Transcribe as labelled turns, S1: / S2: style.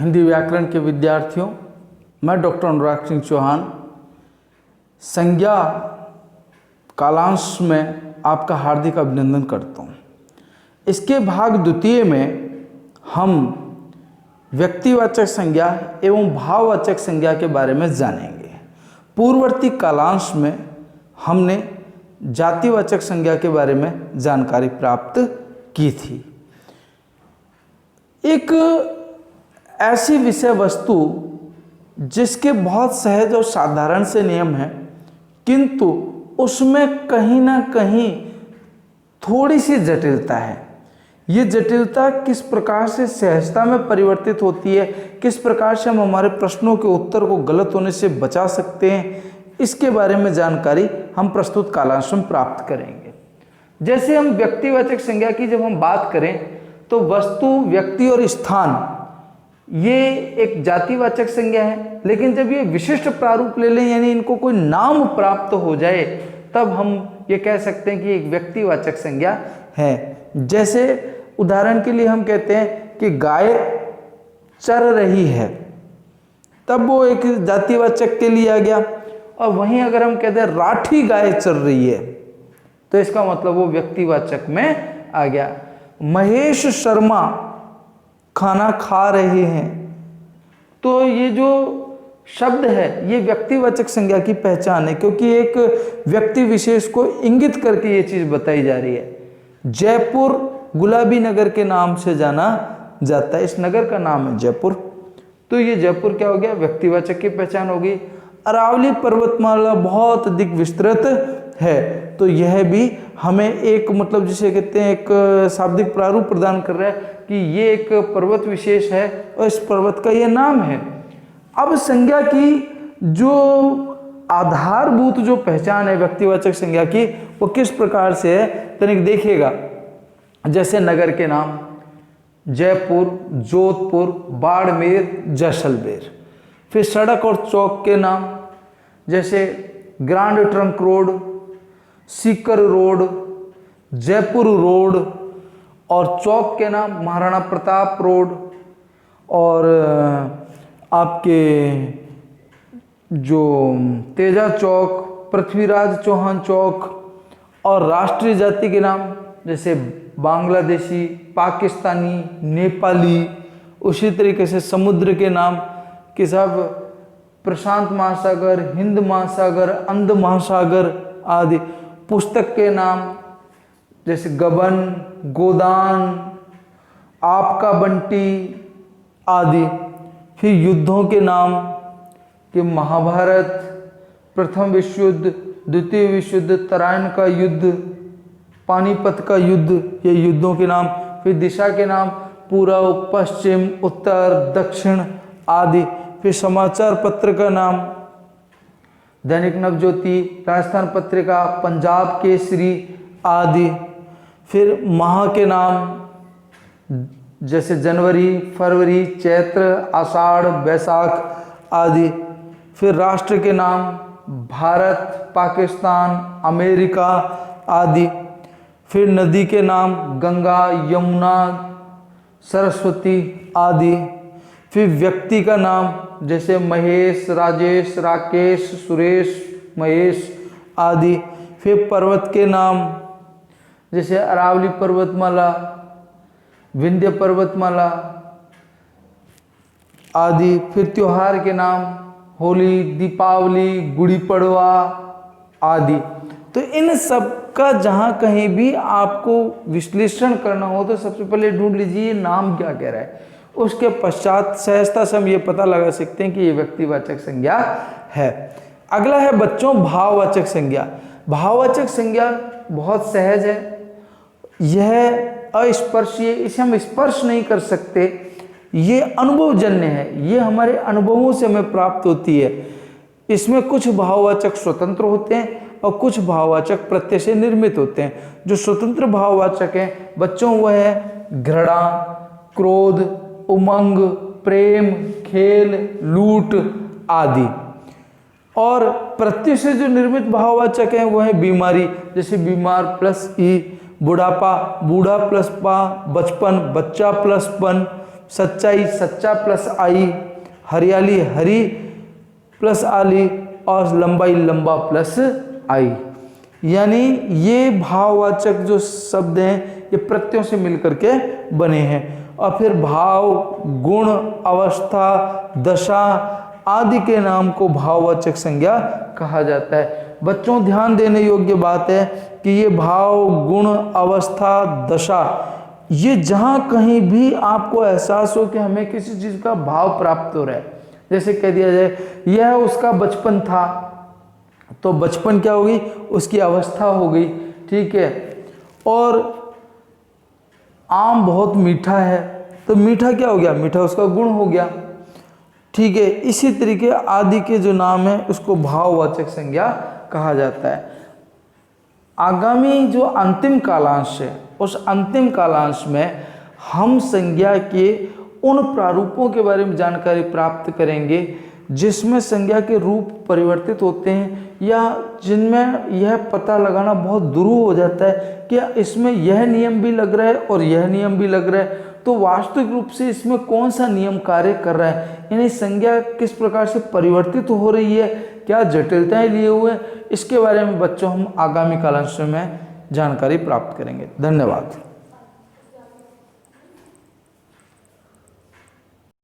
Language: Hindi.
S1: हिंदी व्याकरण के विद्यार्थियों, मैं डॉक्टर अनुराग सिंह चौहान संज्ञा कालांश में आपका हार्दिक अभिनंदन करता हूँ। इसके भाग द्वितीय में हम व्यक्तिवाचक संज्ञा एवं भाववाचक संज्ञा के बारे में जानेंगे। पूर्ववर्ती कालांश में हमने जातिवाचक संज्ञा के बारे में जानकारी प्राप्त की थी। एक ऐसी विषय वस्तु जिसके बहुत सहज और साधारण से नियम हैं, किंतु उसमें कहीं ना कहीं थोड़ी सी जटिलता है। ये जटिलता किस प्रकार से सहजता में परिवर्तित होती है, किस प्रकार से हम हमारे प्रश्नों के उत्तर को गलत होने से बचा सकते हैं, इसके बारे में जानकारी हम प्रस्तुत कालांश में प्राप्त करेंगे। जैसे हम व्यक्तिवाचक संज्ञा की जब हम बात करें तो वस्तु, व्यक्ति और स्थान ये एक जातिवाचक संज्ञा है, लेकिन जब ये विशिष्ट प्रारूप ले लें यानी इनको कोई नाम प्राप्त हो जाए तब हम ये कह सकते हैं कि एक व्यक्तिवाचक संज्ञा है। जैसे उदाहरण के लिए हम कहते हैं कि गाय चर रही है, तब वो एक जातिवाचक के लिए आ गया। और वहीं अगर हम कहते हैं राठी गाय चर रही है तो इसका मतलब वो व्यक्तिवाचक में आ गया। महेश शर्मा खाना खा रहे हैं, तो ये जो शब्द है ये व्यक्तिवाचक संज्ञा की पहचान है, क्योंकि एक व्यक्ति विशेष को इंगित करके ये चीज बताई जा रही है। जयपुर गुलाबी नगर के नाम से जाना जाता है, इस नगर का नाम है जयपुर, तो ये जयपुर क्या हो गया, व्यक्तिवाचक की पहचान हो गई। अरावली पर्वतमाला बहुत अधिक विस्तृत है, तो यह भी हमें एक मतलब जिसे कहते हैं एक शाब्दिक प्रारूप प्रदान कर रहा है कि ये एक पर्वत विशेष है और इस पर्वत का ये नाम है। अब संज्ञा की जो आधारभूत जो पहचान है व्यक्तिवाचक संज्ञा की वो किस प्रकार से है तनिक देखिएगा। जैसे नगर के नाम जयपुर, जोधपुर, बाड़मेर, जैसलमेर। फिर सड़क और चौक के नाम जैसे grand trunk road, Sikar road, Jaipur road, और चौक के नाम महाराणा प्रताप रोड, और आपके जो तेजा चौक, पृथ्वीराज चौहान चौक, और राष्ट्रीय जाति के नाम जैसे बांग्लादेशी, पाकिस्तानी, नेपाली। उसी तरीके से समुद्र के नाम कि सब प्रशांत महासागर, हिंद महासागर, अंध महासागर आदि। पुस्तक के नाम जैसे गबन, गोदान, आपका बंटी आदि। फिर युद्धों के नाम कि महाभारत, प्रथम विश्व युद्ध, द्वितीय विश्व युद्ध, तराइन का युद्ध, पानीपत का युद्ध, ये युद्धों के नाम। फिर दिशा के नाम पूर्व, पश्चिम, उत्तर, दक्षिण आदि। फिर समाचार पत्र का नाम दैनिक नवज्योति, राजस्थान पत्रिका, पंजाब केसरी आदि। फिर माह के नाम जैसे जनवरी, फरवरी, चैत्र, आषाढ़, वैशाख आदि। फिर राष्ट्र के नाम भारत, पाकिस्तान, अमेरिका आदि। फिर नदी के नाम गंगा, यमुना, सरस्वती आदि। फिर व्यक्ति का नाम जैसे महेश, राजेश, राकेश, सुरेश, महेश आदि। फिर पर्वत के नाम जैसे अरावली पर्वतमाला, विंध्य पर्वतमाला आदि। फिर त्योहार के नाम होली, दीपावली, गुड़ी पड़वा आदि। तो इन सब का जहाँ कहीं भी आपको विश्लेषण करना हो तो सबसे पहले ढूंढ लीजिए ये नाम क्या कह रहा है, उसके पश्चात सहजता से हम ये पता लगा सकते हैं कि ये व्यक्तिवाचक संज्ञा है। अगला है बच्चों भाववाचक संज्ञा। भाववाचक संज्ञा बहुत सहज है, यह अस्पर्शीय, इसे हम स्पर्श नहीं कर सकते, ये अनुभवजन्य है, ये हमारे अनुभवों से हमें प्राप्त होती है। इसमें कुछ भाववाचक स्वतंत्र होते हैं और कुछ भाववाचक प्रत्यय से निर्मित होते हैं। जो स्वतंत्र भाववाचक हैं बच्चों वह है घृणा, क्रोध, उमंग, प्रेम, खेल, लूट आदि। और प्रत्यय से जो निर्मित भाववाचक हैं वह है बीमारी, जैसे बीमार प्लस ई, बुढ़ापा, बूढ़ा प्लस पा, बचपन, बच्चा प्लस पन, सच्चाई सच्चा प्लस आई, हरियाली हरी प्लस आली, और लंबाई लंबा प्लस आई। यानी ये भाववाचक जो शब्द हैं ये प्रत्ययों से मिलकर के बने हैं। और फिर भाव, गुण, अवस्था, दशा आदि के नाम को भाववाचक संज्ञा कहा जाता है। बच्चों ध्यान देने योग्य बात है कि ये भाव, गुण, अवस्था, दशा, ये जहाँ कहीं भी आपको एहसास हो कि हमें किसी चीज़ का भाव प्राप्त हो रहा है, जैसे कह दिया जाए यह उसका बचपन था, तो बचपन क्या होगी, उसकी अवस्था हो गई, ठीक है। और आम बहुत मीठा है, तो मीठा क्या हो गया, मीठा उसका गुण हो गया, ठीक है। इसी तरीके आदि के जो नाम है उसको भाववाचक संज्ञा कहा जाता है। आगामी जो अंतिम कालांश है, उस अंतिम कालांश में हम संज्ञा के उन प्रारूपों के बारे में जानकारी प्राप्त करेंगे जिसमें संज्ञा के रूप परिवर्तित होते हैं, या जिनमें यह पता लगाना बहुत दुरूह हो जाता है कि इसमें यह नियम भी लग रहा है और यह नियम भी लग रहा है, तो वास्तविक रूप से इसमें कौन सा नियम कार्य कर रहा है, यानी संज्ञा किस प्रकार से परिवर्तित हो रही है, क्या जटिलताएं लिए हुए, इसके बारे में बच्चों हम आगामी कालांश में जानकारी प्राप्त करेंगे। धन्यवाद।